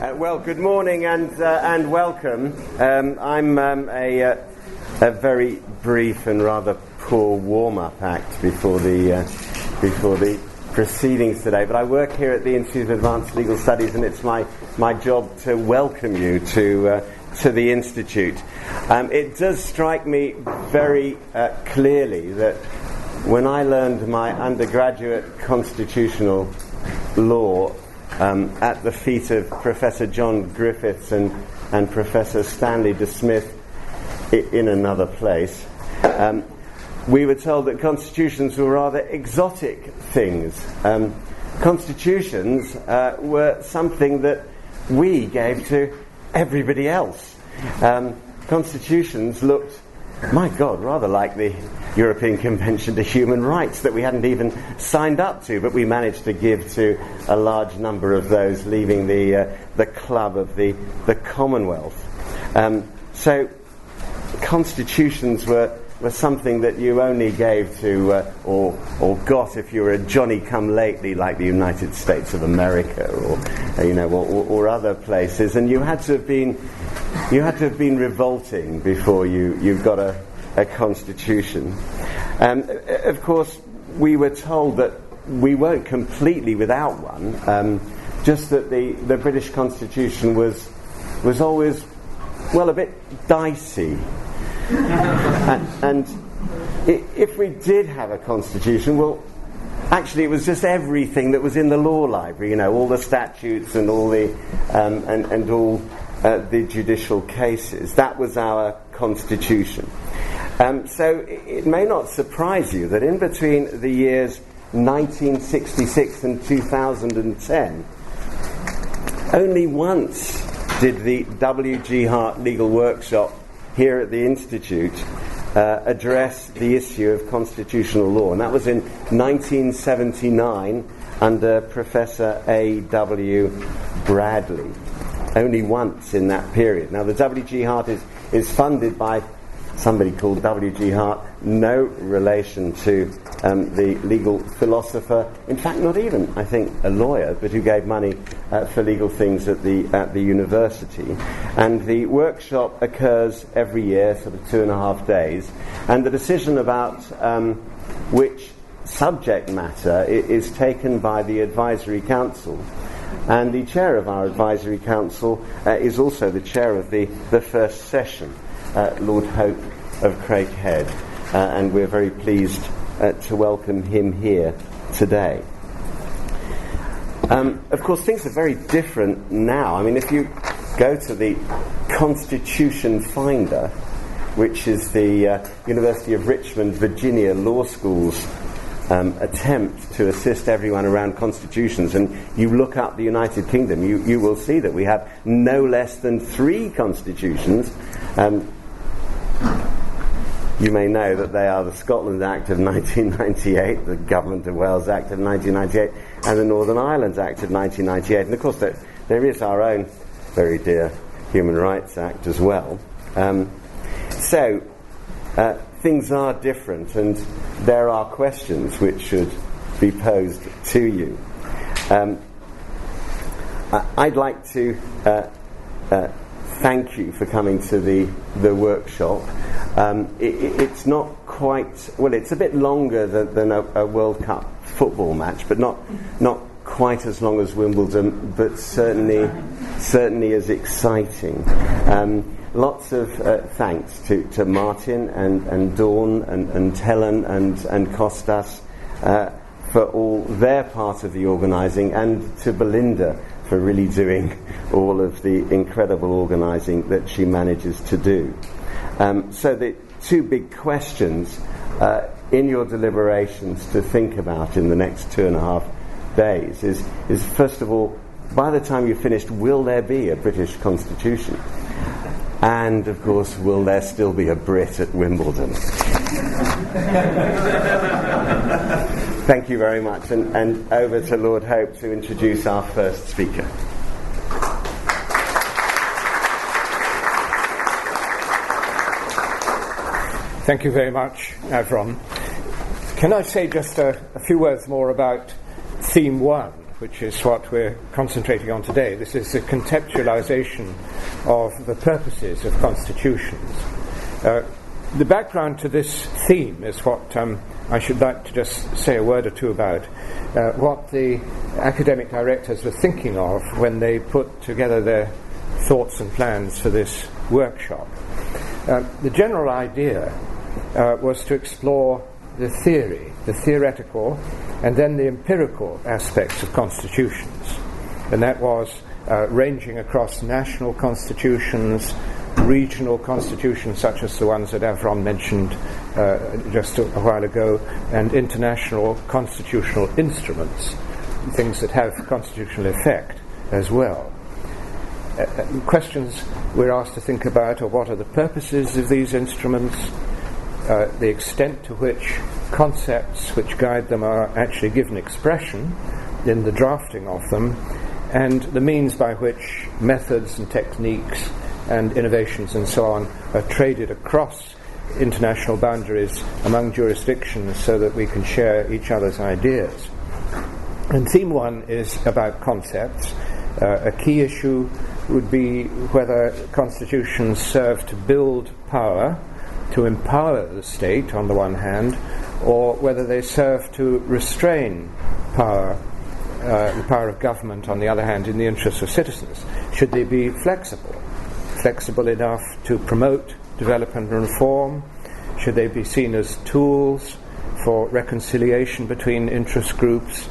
Well, good morning and welcome. I'm a very brief and rather poor warm-up act before the proceedings today. But I work here at the Institute of Advanced Legal Studies, and it's my job to welcome you to the Institute. It does strike me very clearly that when I learned my undergraduate constitutional law at the feet of Professor John Griffiths and Professor Stanley De Smith in another place, we were told that constitutions were rather exotic things. Constitutions were something that we gave to everybody else. Constitutions looked, my God, rather like the European Convention to Human Rights that we hadn't even signed up to, but we managed to give to a large number of those, leaving the club of the Commonwealth. So constitutions were something that you only gave to or got if you were a Johnny-come-lately like the United States of America or other places, and you had to have been revolting before you got a constitution. Of course, we were told that we weren't completely without one, just that the British Constitution was always, well, a bit dicey. and if we did have a constitution, well, actually it was just everything that was in the law library, all the statutes and all the and all the judicial cases. That was our constitution. So it may not surprise you that in between the years 1966 and 2010, only once did the W.G. Hart Legal Workshop here at the Institute address the issue of constitutional law, and that was in 1979 under Professor A.W. Bradley. Only once in that period. Now, the W.G. Hart is funded by somebody called W.G. Hart, no relation to the legal philosopher, in fact not even, I think, a lawyer, but who gave money for legal things at the university. And the workshop occurs every year, sort of 2.5 days, and the decision about which subject matter is taken by the advisory council. And the chair of our advisory council is also the chair of the first session, Lord Hope of Craighead, and we're very pleased to welcome him here today. Of course, things are very different now. I mean, if you go to the Constitution Finder, which is the University of Richmond, Virginia Law School's attempt to assist everyone around constitutions, and you look up the United Kingdom, you will see that we have no less than 3 constitutions. You may know that they are the Scotland Act of 1998, the Government of Wales Act of 1998, and the Northern Ireland Act of 1998. And of course there is our own very dear Human Rights Act as well. So things are different, and there are questions which should be posed to you. I'd like to thank you for coming to the workshop. It's not quite, well, it's a bit longer than a World Cup football match, but not quite as long as Wimbledon, but certainly as exciting. Lots of thanks to Martin and Dawn and Helen and Kostas for all their part of the organising, and to Belinda for really doing all of the incredible organising that she manages to do. So the 2 big questions in your deliberations to think about in the next 2.5 days is first of all, by the time you've finished, will there be a British Constitution? And of course, will there still be a Brit at Wimbledon? Thank you very much, and over to Lord Hope to introduce our first speaker. Thank you very much, Avron. Can I say just a few words more about theme 1? which is what we're concentrating on today. This is the conceptualization of the purposes of constitutions. The background to this theme is what I should like to just say a word or two about, what the academic directors were thinking of when they put together their thoughts and plans for this workshop. The general idea was to explore the theory, the theoretical, and then the empirical aspects of constitutions. And that was ranging across national constitutions, regional constitutions such as the ones that Avron mentioned just a while ago, and international constitutional instruments, things that have constitutional effect as well. Questions we're asked to think about are: what are the purposes of these instruments, the extent to which concepts which guide them are actually given expression in the drafting of them, and the means by which methods and techniques and innovations and so on are traded across international boundaries among jurisdictions so that we can share each other's ideas. And theme one is about concepts. A key issue would be whether constitutions serve to build power, to empower the state on the one hand, or whether they serve to restrain power, the power of government on the other hand, in the interests of citizens. Should they be flexible enough to promote development and reform? Should they be seen as tools for reconciliation between interest groups,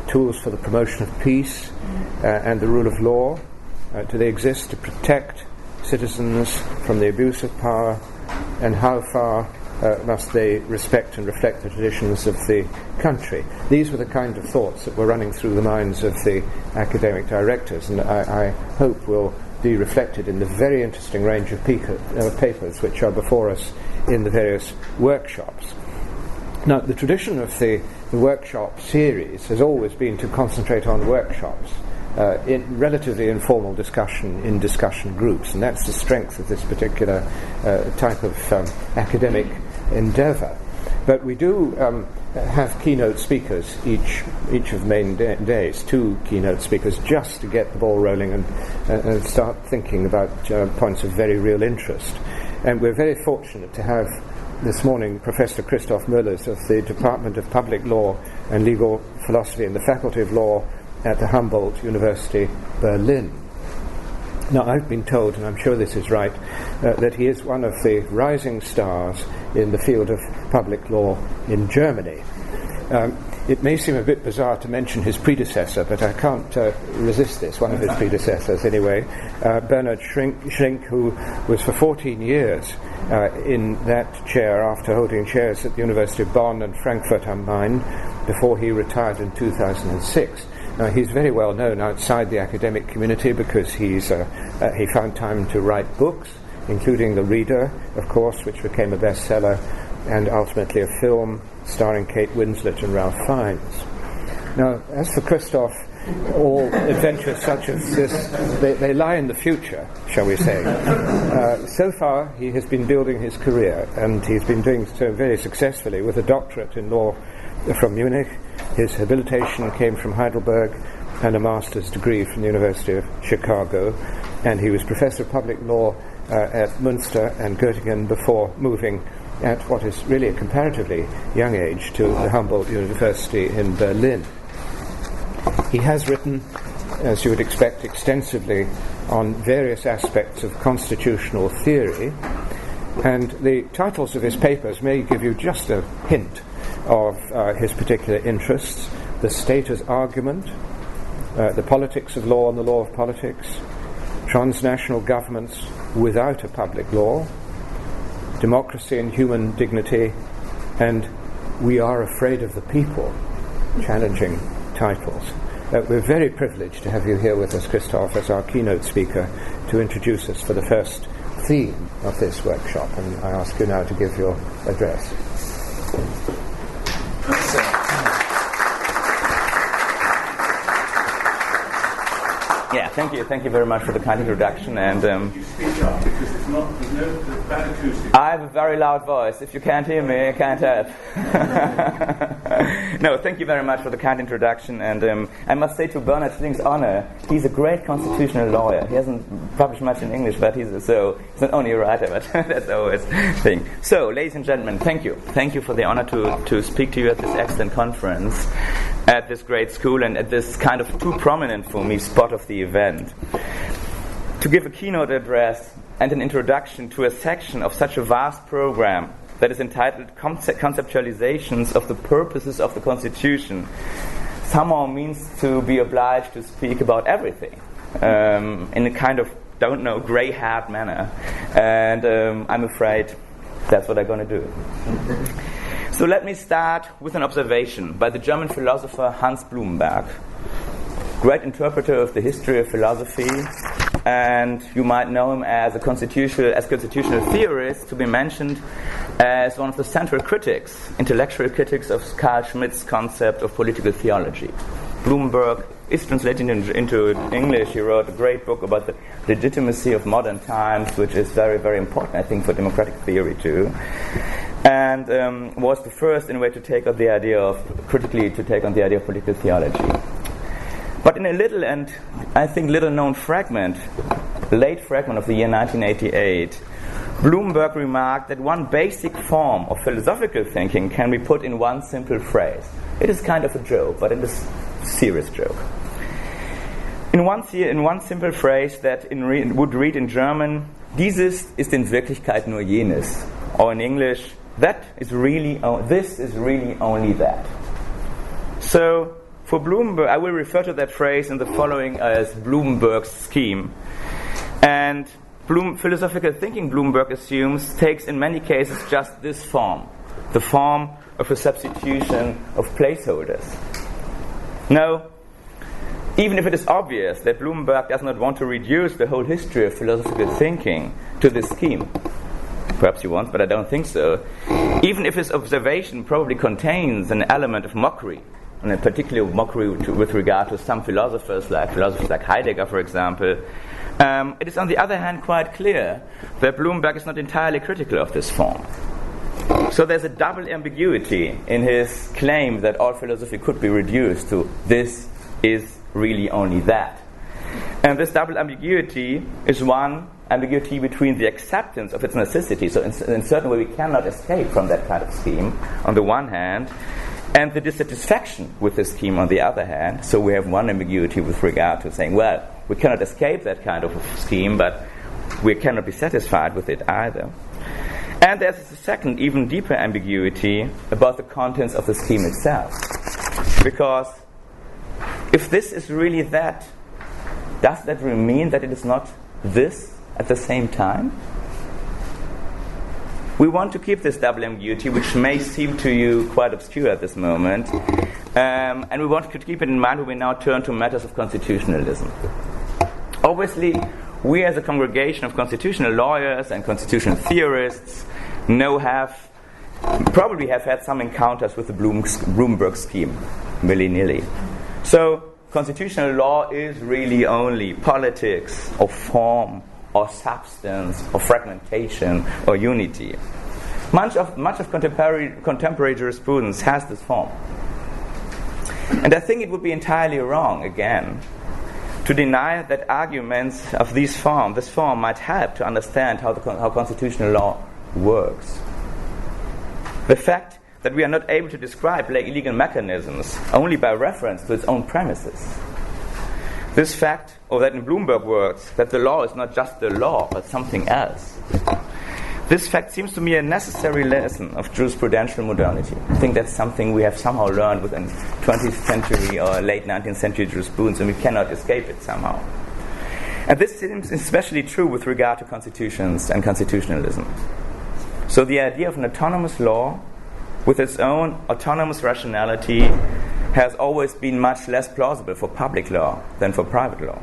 tools for the promotion of peace and the rule of law? Do they exist to protect citizens from the abuse of power? And how far must they respect and reflect the traditions of the country? These were the kind of thoughts that were running through the minds of the academic directors, and I hope will be reflected in the very interesting range of papers which are before us in the various workshops. Now, the tradition of the workshop series has always been to concentrate on workshops in relatively informal discussion in discussion groups, and that's the strength of this particular type of academic endeavour. But we do have keynote speakers each of the main days, 2 keynote speakers, just to get the ball rolling and start thinking about points of very real interest. And we're very fortunate to have this morning Professor Christoph Möllers of the Department of Public Law and Legal Philosophy in the Faculty of Law at the Humboldt University, Berlin. Now, I've been told, and I'm sure this is right, that he is one of the rising stars in the field of public law in Germany. It may seem a bit bizarre to mention his predecessor, but I can't resist this, one of his predecessors anyway, Bernhard Schlink, who was for 14 years in that chair after holding chairs at the University of Bonn and Frankfurt am Main before he retired in 2006. Now, he's very well known outside the academic community because he found time to write books, including The Reader, of course, which became a bestseller, and ultimately a film starring Kate Winslet and Ralph Fiennes. Now, as for Christoph, all adventures such as this, they lie in the future, shall we say. So far, he has been building his career, and he's been doing so very successfully with a doctorate in law from Munich. His habilitation came from Heidelberg and a master's degree from the University of Chicago, and he was professor of public law at Münster and Göttingen before moving at what is really a comparatively young age to the Humboldt University in Berlin. He has written, as you would expect, extensively on various aspects of constitutional theory, and the titles of his papers may give you just a hint of his particular interests: The State as Argument, The Politics of Law and the Law of Politics, Transnational Governments Without a Public Law, Democracy and Human Dignity, and We Are Afraid of the People. Challenging titles. We're very privileged to have you here with us, Christoph, as our keynote speaker to introduce us for the first theme of this workshop, and I ask you now to give your address. Yeah, thank you. Thank you very much for the kind introduction. And you speak up because there's bad acoustics. I have a very loud voice. If you can't hear me, I can't help. No, thank you very much for the kind introduction. And I must say, to Bernard Schling's honor, he's a great constitutional lawyer. He hasn't published much in English, but he's not only a writer, but that's always a thing. So, ladies and gentlemen, thank you. Thank you for the honor to speak to you at this excellent conference, at this great school, and at this kind of too prominent for me spot of the event. To give a keynote address and an introduction to a section of such a vast program that is entitled Conceptualisations of the Purposes of the Constitution somehow means to be obliged to speak about everything in a kind of, grey-haired manner. And I'm afraid that's what I'm going to do. So let me start with an observation by the German philosopher Hans Blumenberg, great interpreter of the history of philosophy, and you might know him as constitutional theorist, to be mentioned as one of the central critics, intellectual critics of Carl Schmitt's concept of political theology. Blumenberg is translated into English. He wrote a great book about the legitimacy of modern times, which is very, very important, I think, for democratic theory too. And was the first, in a way, to take on the idea of political theology. But in a little and, I think, little-known fragment, late fragment of the year 1988, Blumenberg remarked that one basic form of philosophical thinking can be put in one simple phrase. It is kind of a joke, but it is a serious joke. In one simple phrase that would read in German, dieses ist in Wirklichkeit nur jenes. Or in English, this is really only that. So, for Blumenberg, I will refer to that phrase in the following as Blumenberg's scheme. And philosophical thinking, Blumenberg assumes, takes in many cases just this form, the form of a substitution of placeholders. Now, even if it is obvious that Blumenberg does not want to reduce the whole history of philosophical thinking to this scheme, perhaps he wants, but I don't think so, even if his observation probably contains an element of mockery, and in particular mockery with regard to some philosophers like Heidegger, for example, it is on the other hand quite clear that Blumenberg is not entirely critical of this form. So there's a double ambiguity in his claim that all philosophy could be reduced to this is really only that. And this double ambiguity is one ambiguity between the acceptance of its necessity, so in a certain way we cannot escape from that kind of scheme on the one hand, and the dissatisfaction with the scheme on the other hand. So we have one ambiguity with regard to saying, well, we cannot escape that kind of scheme, but we cannot be satisfied with it either. And there's a second, even deeper ambiguity about the contents of the scheme itself. Because if this is really that, does that really mean that it is not this at the same time? We want to keep this double ambiguity, which may seem to you quite obscure at this moment, and we want to keep it in mind when we now turn to matters of constitutionalism. Obviously, we as a congregation of constitutional lawyers and constitutional theorists probably have had some encounters with the Blumenberg scheme, willy-nilly. So, constitutional law is really only politics or form or substance or fragmentation or unity. Much of contemporary jurisprudence has this form. And I think it would be entirely wrong, again, to deny that arguments of this form might help to understand how constitutional law works. The fact that we are not able to describe legal mechanisms only by reference to its own premises. This fact, or that in Blumenberg words, that the law is not just the law, but something else. This fact seems to me a necessary lesson of jurisprudential modernity. I think that's something we have somehow learned within 20th century or late 19th century jurisprudence, and we cannot escape it somehow. And this seems especially true with regard to constitutions and constitutionalism. So the idea of an autonomous law with its own autonomous rationality has always been much less plausible for public law than for private law.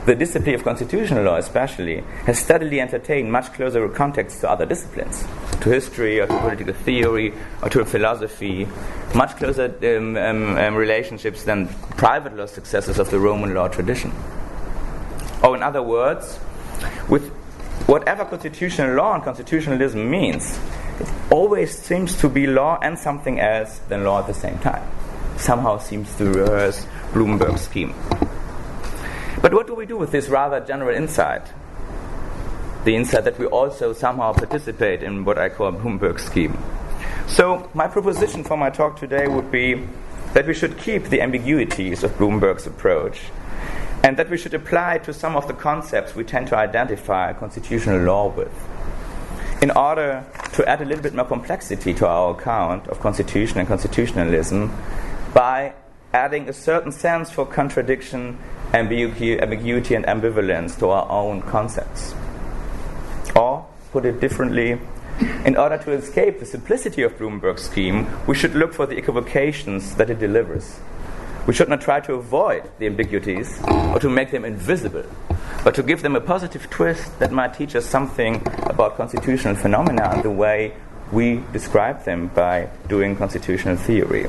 The discipline of constitutional law especially has steadily entertained much closer contacts to other disciplines, to history or to political theory or to philosophy, much closer relationships than private law successors of the Roman law tradition. Or in other words, with whatever constitutional law and constitutionalism means, always seems to be law and something else than law at the same time. Somehow seems to reverse Bloomberg's scheme. But what do we do with this rather general insight? The insight that we also somehow participate in what I call Bloomberg's scheme. So my proposition for my talk today would be that we should keep the ambiguities of Bloomberg's approach, and that we should apply to some of the concepts we tend to identify constitutional law with, in order to add a little bit more complexity to our account of constitution and constitutionalism by adding a certain sense for contradiction, ambiguity and ambivalence to our own concepts. Or, put it differently, in order to escape the simplicity of Bloomberg's scheme, we should look for the equivocations that it delivers. We should not try to avoid the ambiguities or to make them invisible, but to give them a positive twist that might teach us something about constitutional phenomena and the way we describe them by doing constitutional theory.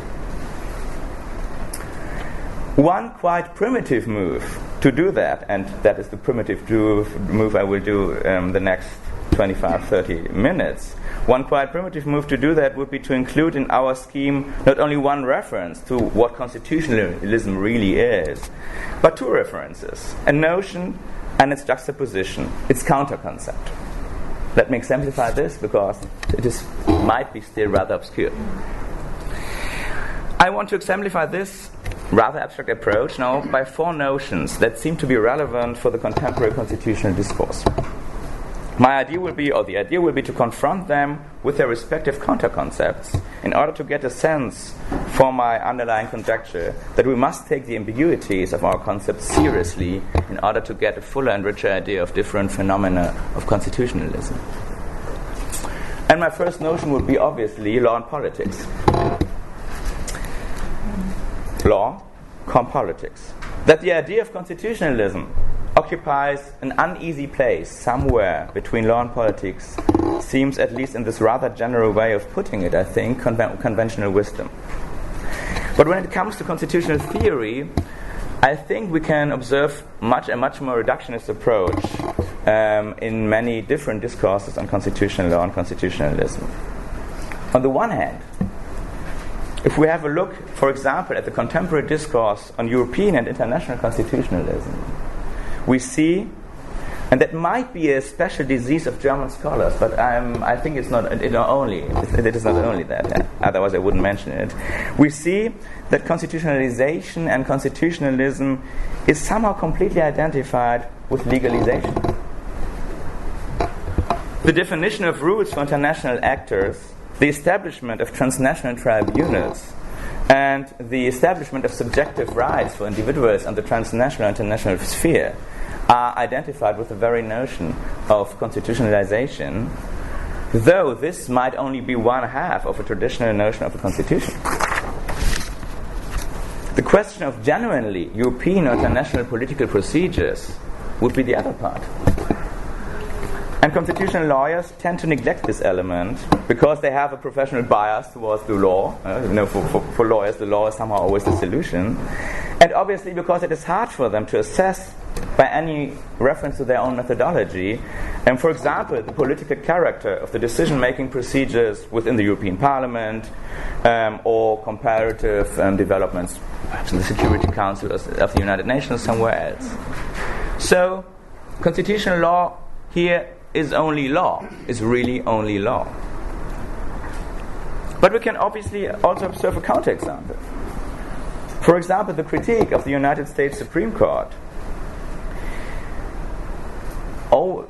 One quite primitive move to do that, and that is the primitive move I will do the next 25-30 minutes. One quite primitive move to do that would be to include in our scheme not only one reference to what constitutionalism really is, but two references: a notion and its juxtaposition, its counter-concept. Let me exemplify this because it might be still rather obscure. I want to exemplify this rather abstract approach now by four notions that seem to be relevant for the contemporary constitutional discourse. The idea will be to confront them with their respective counter-concepts in order to get a sense for my underlying conjecture that we must take the ambiguities of our concepts seriously in order to get a fuller and richer idea of different phenomena of constitutionalism. And my first notion would be obviously law and politics. Law, politics. That the idea of constitutionalism occupies an uneasy place somewhere between law and politics seems, at least in this rather general way of putting it, I think, conventional wisdom. But when it comes to constitutional theory, I think we can observe a much more reductionist approach in many different discourses on constitutional law and constitutionalism. On the one hand, if we have a look, for example, at the contemporary discourse on European and international constitutionalism, we see, and that might be a special disease of German scholars, but I think it is not only that, otherwise I wouldn't mention it. We see that constitutionalization and constitutionalism is somehow completely identified with legalization. The definition of rules for international actors, the establishment of transnational tribunals, and the establishment of subjective rights for individuals on the transnational and international sphere are identified with the very notion of constitutionalization, though this might only be one half of a traditional notion of a constitution. The question of genuinely European or international political procedures would be the other part. And constitutional lawyers tend to neglect this element because they have a professional bias towards the law. For lawyers, the law is somehow always the solution. And obviously because it is hard for them to assess by any reference to their own methodology, and for example, the political character of the decision-making procedures within the European Parliament, or comparative developments, perhaps in the Security Council of the United Nations, somewhere else. So, constitutional law here is only law, is really only law. But we can obviously also observe a counterexample. For example, the critique of the United States Supreme Court.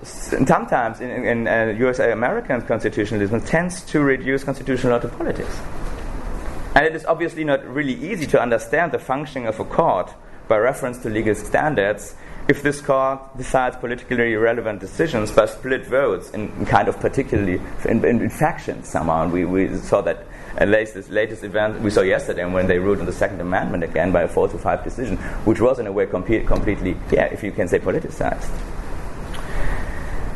Sometimes in US-American constitutionalism tends to reduce constitutional law to politics. And it is obviously not really easy to understand the functioning of a court by reference to legal standards if this court decides politically relevant decisions by split votes in kind of particularly in factions somehow. And we saw that latest event we saw yesterday when they ruled on the Second Amendment again by a 4-5 decision, which was in a way completely, if you can say, politicized.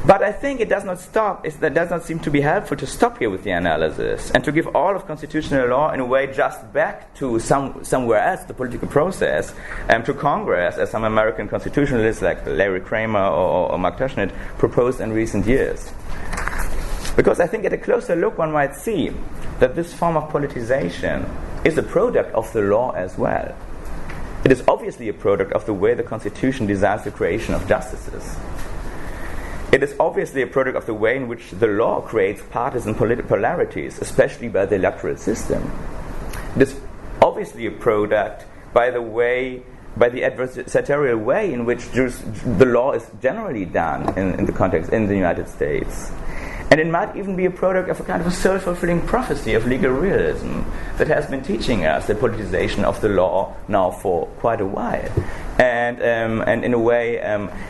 But I think it does not stop. That does not seem to be helpful to stop here with the analysis and to give all of constitutional law in a way just back to somewhere else, the political process, and to Congress, as some American constitutionalists like Larry Kramer or Mark Tushnet proposed in recent years. Because I think at a closer look one might see that this form of politicization is a product of the law as well. It is obviously a product of the way the Constitution designs the creation of justices. It is obviously a product of the way in which the law creates partisan political polarities, especially by the electoral system. It is obviously a product by the adversarial way in which the law is generally done in the context in the United States. And it might even be a product of a kind of a self-fulfilling prophecy of legal realism that has been teaching us the politicization of the law now for quite a while. And in a way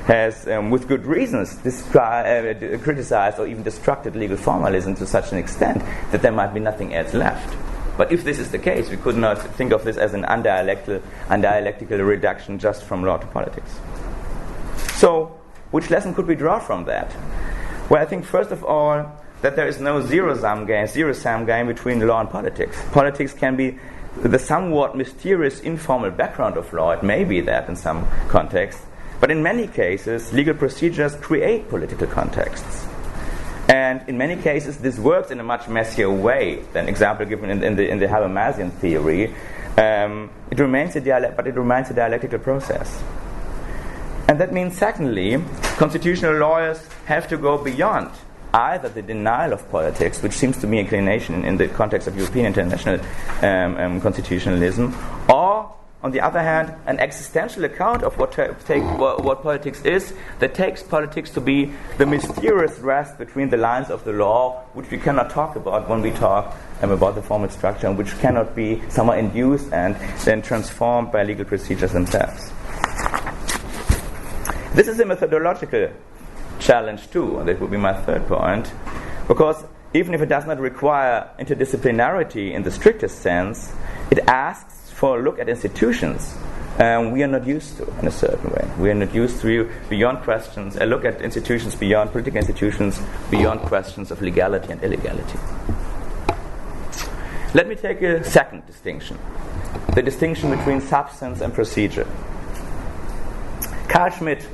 has, with good reasons, criticized or even destructed legal formalism to such an extent that there might be nothing else left. But if this is the case, we could not think of this as an undialectical reduction just from law to politics. So, which lesson could we draw from that? Well, I think first of all that there is no zero-sum game between law and politics. Politics can be the somewhat mysterious informal background of law. It may be that in some contexts, but in many cases legal procedures create political contexts. And in many cases this works in a much messier way than example given in the Habermasian theory. It remains a dialectical process. And that means, secondly, constitutional lawyers have to go beyond either the denial of politics, which seems to be inclination in the context of European international constitutionalism, or, on the other hand, an existential account of what politics is, that takes politics to be the mysterious rest between the lines of the law, which we cannot talk about when we talk about the formal structure, and which cannot be somehow induced and then transformed by legal procedures themselves. This is a methodological challenge too, and that would be my third point, because even if it does not require interdisciplinarity in the strictest sense, it asks for a look at institutions we are not used to in a certain way. We are not used to beyond questions, a look at institutions beyond political institutions, beyond questions of legality and illegality. Let me take a second distinction, the distinction between substance and procedure. Carl Schmitt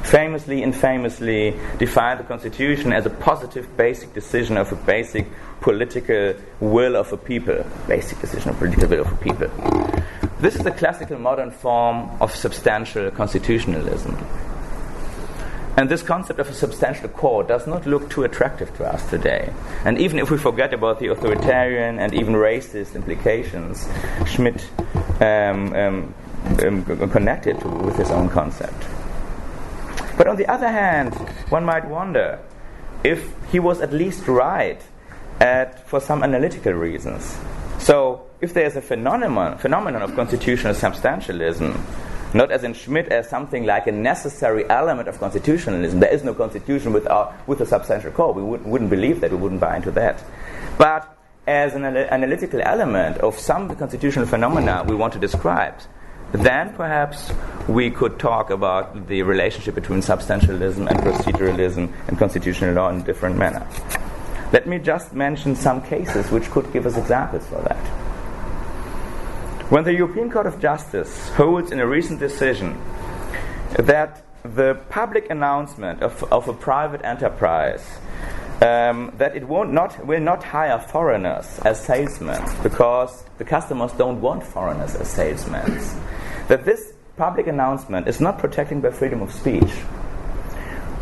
famously, infamously defined the Constitution as a positive basic decision of a basic political will of a people. Basic decision of political will of a people. This is the classical modern form of substantial constitutionalism. And this concept of a substantial core does not look too attractive to us today. And even if we forget about the authoritarian and even racist implications Schmitt connected with his own concept. But on the other hand, one might wonder if he was at least right for some analytical reasons. So, if there is a phenomenon of constitutional substantialism, not as in Schmitt as something like a necessary element of constitutionalism, there is no constitution with a substantial core. We wouldn't believe that, we wouldn't buy into that. But as an analytical element of some constitutional phenomena we want to describe, then perhaps we could talk about the relationship between substantialism and proceduralism and constitutional law in a different manner. Let me just mention some cases which could give us examples for that. When the European Court of Justice holds in a recent decision that the public announcement of a private enterprise that it will not hire foreigners as salesmen because the customers don't want foreigners as salesmen, that this public announcement is not protecting by freedom of speech.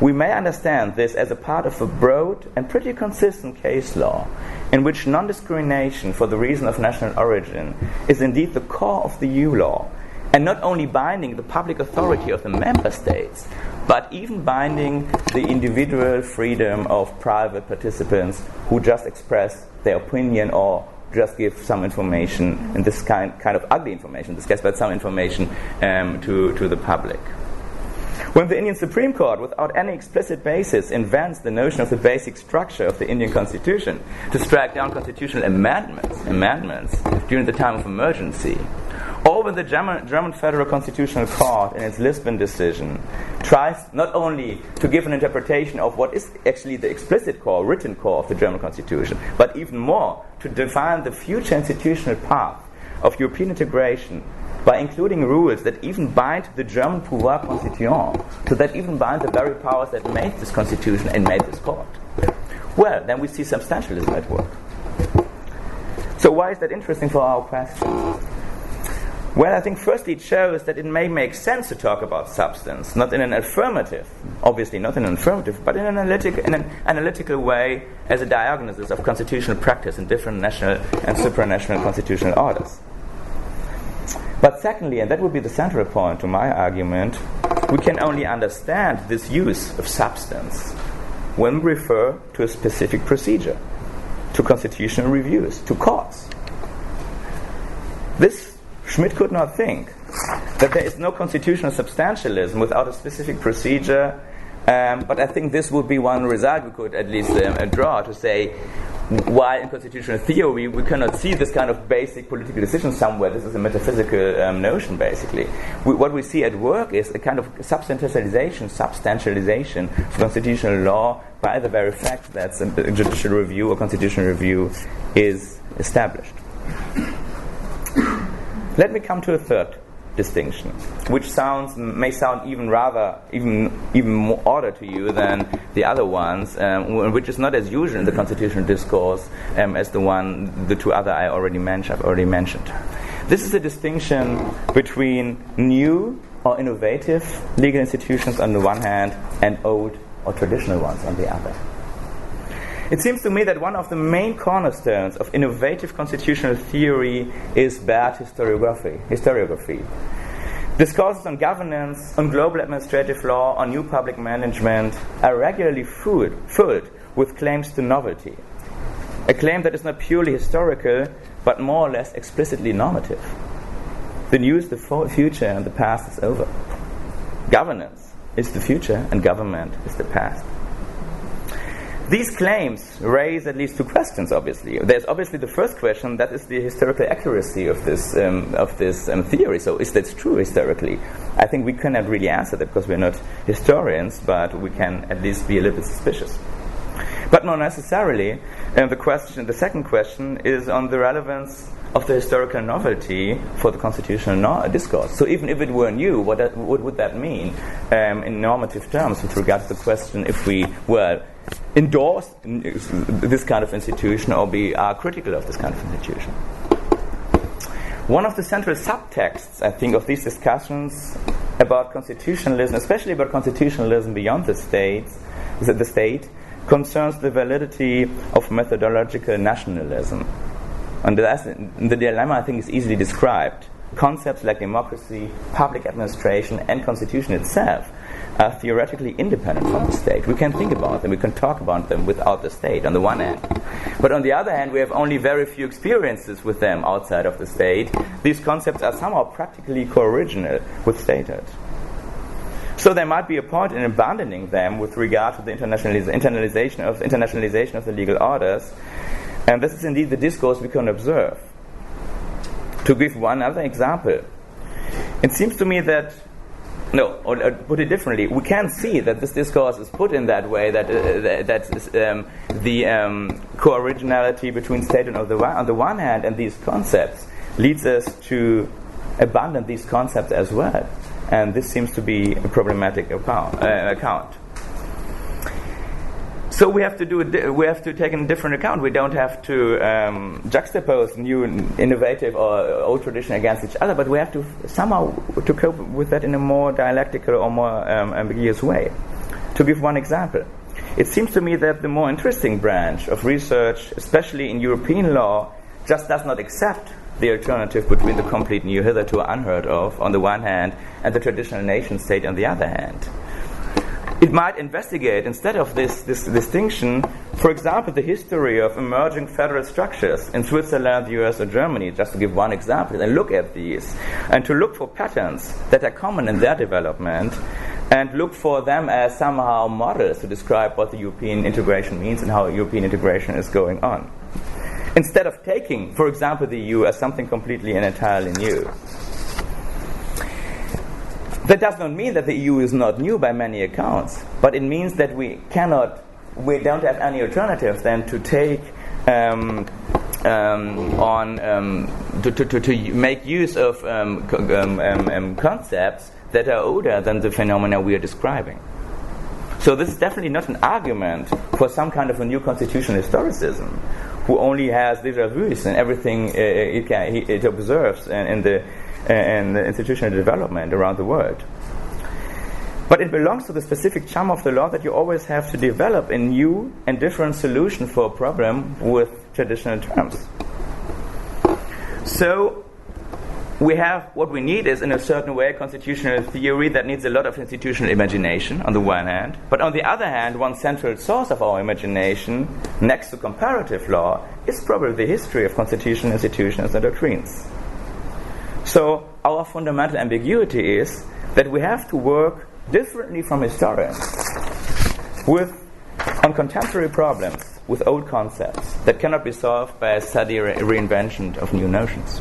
We may understand this as a part of a broad and pretty consistent case law in which non-discrimination for the reason of national origin is indeed the core of the EU law, and not only binding the public authority of the member states, but even binding the individual freedom of private participants who just express their opinion or just give some information, in this kind of ugly information in this case, but some information to the public. When the Indian Supreme Court, without any explicit basis, invents the notion of the basic structure of the Indian Constitution to strike down constitutional amendments during the time of emergency, or when the German Federal Constitutional Court, in its Lisbon decision, tries not only to give an interpretation of what is actually the explicit core, written core of the German Constitution, but even more, to define the future institutional path of European integration by including rules that even bind the German pouvoir constituant, so that even bind the very powers that made this constitution and made this court. well, then we see substantialism at work. So why is that interesting for our question? Well, I think firstly it shows that it may make sense to talk about substance, not in an affirmative, obviously not in an affirmative, but in an analytical way as a diagnosis of constitutional practice in different national and supranational constitutional orders. But secondly, and that would be the central point to my argument, we can only understand this use of substance when we refer to a specific procedure, to constitutional reviews, to courts. This Schmidt could not think that there is no constitutional substantialism without a specific procedure, but I think this would be one result we could at least draw to say, while in constitutional theory we cannot see this kind of basic political decision somewhere, this is a metaphysical notion basically. What we see at work is a kind of substantialization of constitutional law by the very fact that a judicial review or constitutional review is established. Let me come to a third distinction, which may sound even more odder to you than the other ones, which is not as usual in the constitutional discourse as the two other I've already mentioned. This is the distinction between new or innovative legal institutions on the one hand and old or traditional ones on the other. It seems to me that one of the main cornerstones of innovative constitutional theory is bad historiography. Discourses on governance, on global administrative law, on new public management are regularly filled with claims to novelty. A claim that is not purely historical, but more or less explicitly normative. The new is the future and the past is over. Governance is the future and government is the past. These claims raise at least two questions, obviously. There's obviously the first question, that is the historical accuracy of this theory. So is that true historically? I think we cannot really answer that because we're not historians, but we can at least be a little bit suspicious. But more necessarily, the second question is on the relevance of the historical novelty for the constitutional discourse. So even if it were new, what would that mean in normative terms with regard to the question if we endorse this kind of institution or are critical of this kind of institution? One of the central subtexts, I think, of these discussions about constitutionalism, especially about constitutionalism beyond the state, concerns the validity of methodological nationalism. And the dilemma, I think, is easily described. Concepts like democracy, public administration, and constitution itself are theoretically independent from the state. We can think about them, we can talk about them without the state, on the one hand. But on the other hand, we have only very few experiences with them outside of the state. These concepts are somehow practically co-original with statehood. So there might be a point in abandoning them with regard to the internationalization of the legal orders. And this is indeed the discourse we can observe. To give one other example, it seems to me that, or put it differently, we can see that this discourse is put in that way, that the co-originality between state and on the one hand and these concepts leads us to abandon these concepts as well. And this seems to be a problematic account. So we have to take in a different account. We don't have to juxtapose new, innovative, or old tradition against each other, but we have to somehow to cope with that in a more dialectical or more ambiguous way. To give one example, it seems to me that the more interesting branch of research, especially in European law, just does not accept the alternative between the complete new, hitherto unheard of, on the one hand, and the traditional nation state on the other hand. It might investigate, instead of this distinction, for example, the history of emerging federal structures in Switzerland, the US, or Germany, just to give one example, and look at these, and to look for patterns that are common in their development, and look for them as somehow models to describe what the European integration means and how European integration is going on. Instead of taking, for example, the EU as something completely and entirely new. That does not mean that the EU is not new by many accounts, but it means that we don't have any alternative than to take to make use of concepts that are older than the phenomena we are describing. So this is definitely not an argument for some kind of a new constitutional historicism, who only has déjà vus and everything it observes in the institutional development around the world. But it belongs to the specific charm of the law that you always have to develop a new and different solution for a problem with traditional terms. So we have, what we need is, in a certain way, constitutional theory that needs a lot of institutional imagination on the one hand, but on the other hand, one central source of our imagination, next to comparative law, is probably the history of constitutional institutions and doctrines. So our fundamental ambiguity is that we have to work differently from historians on contemporary problems with old concepts that cannot be solved by a steady reinvention of new notions.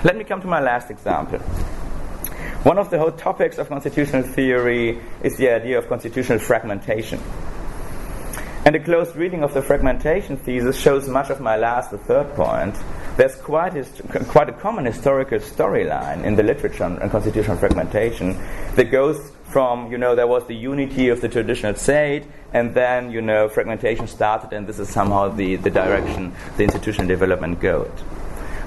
Let me come to my last example. One of the hot topics of constitutional theory is the idea of constitutional fragmentation. And a close reading of the fragmentation thesis shows much of my last, the third point. There's quite a common historical storyline in the literature on constitutional fragmentation that goes from, there was the unity of the traditional state, and then, fragmentation started, and this is somehow the direction the institutional development goes.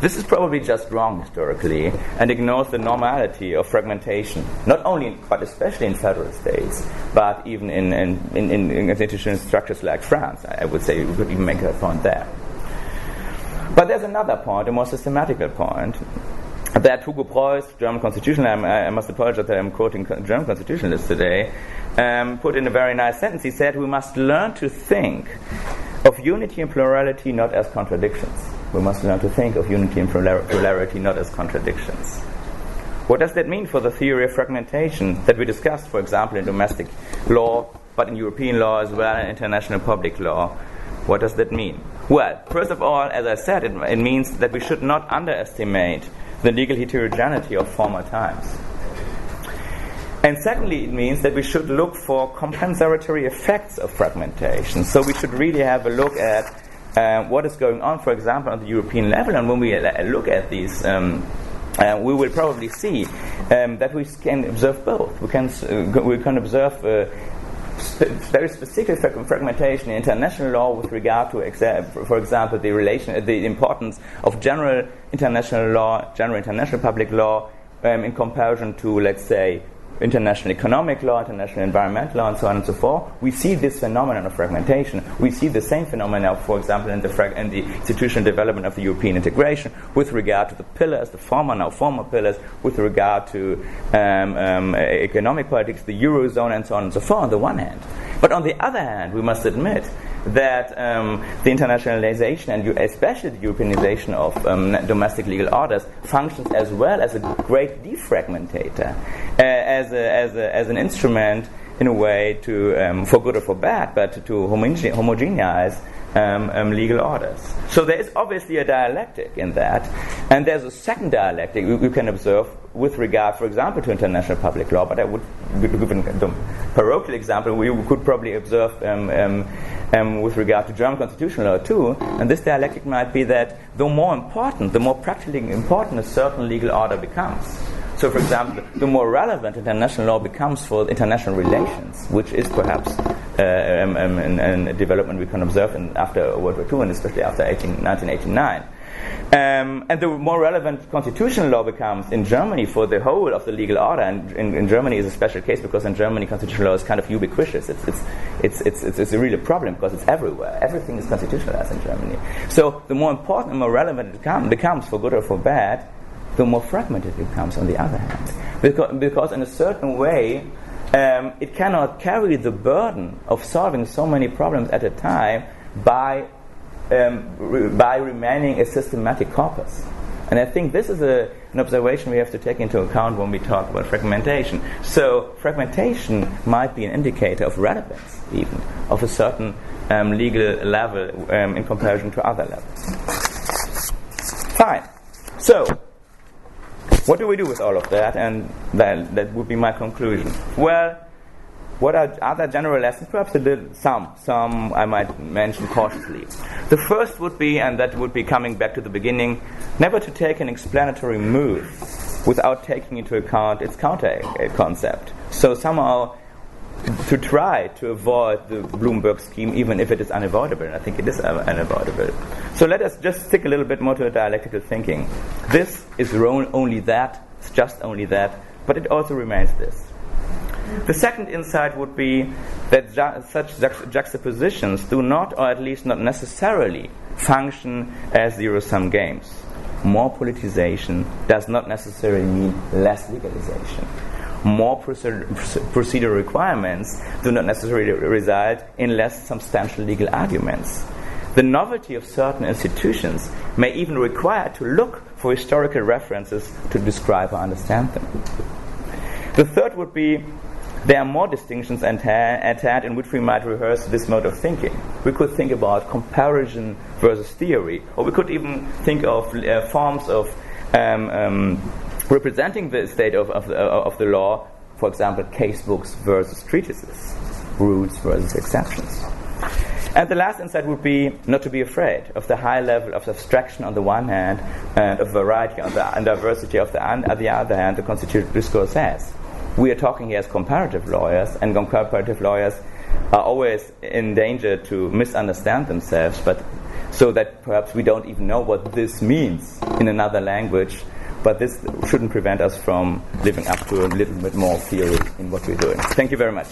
This is probably just wrong historically and ignores the normality of fragmentation, not only, but especially in federal states, but even in institutional structures like France. I would say we could even make a point there. But there's another point, a more systematical point, that Hugo Preuss, German constitutionalist, I must apologize that I'm quoting German constitutionalists today, put in a very nice sentence. He said, we must learn to think of unity and plurality not as contradictions. We must learn to think of unity and plurality not as contradictions. What does that mean for the theory of fragmentation that we discussed, for example, in domestic law, but in European law as well, and international public law? What does that mean? Well, first of all, as I said, it means that we should not underestimate the legal heterogeneity of former times. And secondly, it means that we should look for compensatory effects of fragmentation. So we should really have a look at what is going on, for example, on the European level. And when we look at these, we will probably see that we can observe both. We can observe very specific fragmentation in international law with regard to, for example, the importance of general international law, general international public law, in comparison to, let's say, international economic law, international environmental law, and so on and so forth. We see this phenomenon of fragmentation. We see the same phenomenon, for example, in the institutional development of the European integration with regard to the pillars, the former pillars, with regard to economic politics, the Eurozone, and so on and so forth, on the one hand. But on the other hand, we must admit that the internationalization and especially the Europeanization of domestic legal orders functions as well as a great defragmentator, as an instrument in a way to, for good or for bad, but to homogenize legal orders. So there is obviously a dialectic in that, and there's a second dialectic you can observe with regard, for example, to international public law. But I would give a parochial example. We could probably observe with regard to German constitutional law too. And this dialectic might be that the more practically important a certain legal order becomes. So, for example, the more relevant international law becomes for international relations, which is perhaps a development we can observe after World War II and especially after 1989. And the more relevant constitutional law becomes in Germany for the whole of the legal order, and in Germany is a special case because in Germany constitutional law is kind of ubiquitous. It's a real problem because it's everywhere. Everything is constitutionalized in Germany. So the more important and more relevant it becomes for good or for bad, the more fragmented it becomes on the other hand. Because in a certain way, it cannot carry the burden of solving so many problems at a time by remaining a systematic corpus. And I think this is an observation we have to take into account when we talk about fragmentation. So fragmentation might be an indicator of relevance, even, of a certain legal level in comparison to other levels. Fine. So, what do we do with all of that? And that would be my conclusion. Well, what are other general lessons? Perhaps some I might mention cautiously. The first would be, and that would be coming back to the beginning, never to take an explanatory move without taking into account its counter concept. So somehow to try to avoid the Bloomberg scheme, even if it is unavoidable, and I think it is unavoidable. So let us just stick a little bit more to dialectical thinking. This is only that, it's just only that, but it also remains this. The second insight would be that such juxtapositions do not, or at least not necessarily, function as zero-sum games. More politicization does not necessarily mean less legalization. More procedural requirements do not necessarily result in less substantial legal arguments. The novelty of certain institutions may even require to look for historical references to describe or understand them. The third would be there are more distinctions at hand in which we might rehearse this mode of thinking. We could think about comparison versus theory, or we could even think of forms of representing the state of the law, for example, casebooks versus treatises, rules versus exceptions. And the last insight would be not to be afraid of the high level of abstraction on the one hand and of variety on the and diversity on the other hand the constitutional discourse has. We are talking here as comparative lawyers, and comparative lawyers are always in danger to misunderstand themselves, but so that perhaps we don't even know what this means in another language. But this shouldn't prevent us from living up to a little bit more theory in what we're doing. Thank you very much.